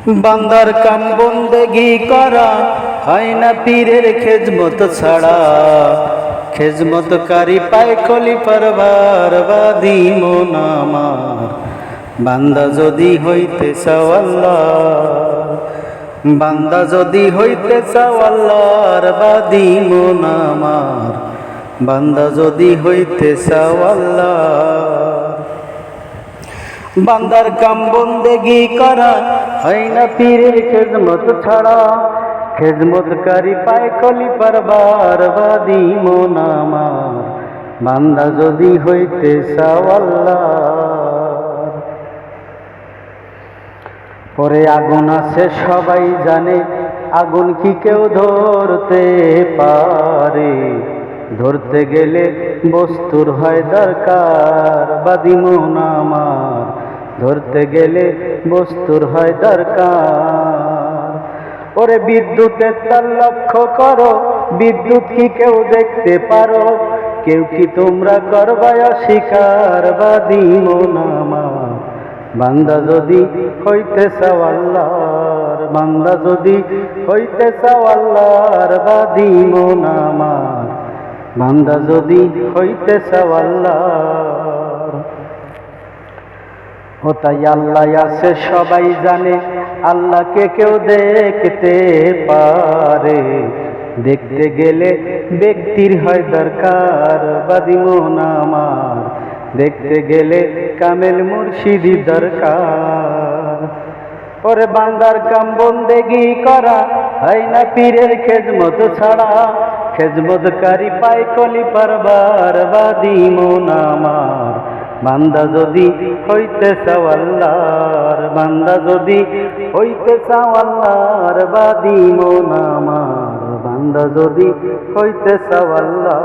বান্দার কাম বন্দেগি করা হয় না পীরের খেজমত ছাড়া। খেজমতকারী পায় কলি পারবার বাদী মন আমার। বান্দা যদি হইতে চাও আল্লাহ, বান্দা যদি হইতে চাও আল্লাহর বাদী মন আমার। বান্দা যদি হইতে চাও আল্লাহ, বান্দার কাম বন্দেগি করা হয় না পীরের খেজমত ছাড়া। খেজমতকারী পায় কলি পারবার বাদী মন আমার। বান্দা যদি হইতে চাও আল্লাহ। পরে আগুন আছে সবাই জানে, আগুন কি কেউ ধরতে পারে? ধরতে গেলে বস্তুর হয় দরকার বাদী মন আমার। ধরতে গেলে বস্তুর হয় দরকার। ওরে বিদ্যুতের তার লক্ষ্য করো, বিদ্যুৎ কি কেউ দেখতে পারো? কেউ কি তোমরা করবায় অস্বীকার বাদী মন আমার। বান্দা যদি হইতে চাও আল্লাহর, বান্দা যদি হইতে চাও আল্লাহর বাদী মন আমার। বান্দা যদি হইতে চাও আল্লাহর। ও তাই আল্লাহ আছে সবাই জানে, আল্লাহকে কেউ দেখতে পারে? দেখতে গেলে ব্যক্তির হয় দরকার বাদী মন আমার। দেখতে গেলে কামেল মুর্শিদি দরকার। ওরে বান্দার কাম বন্দেগি করা হয় না পীরের খেজমত ছাড়া। খেজমতকারী পায় কলি পারবার বাদী মন আমার। বান্দা যদি হইতে চাও আল্লাহর, বান্দা যদি হইতে চাও আল্লাহর বাদী মন আমার। বান্দা যদি হইতে চাও আল্লাহ।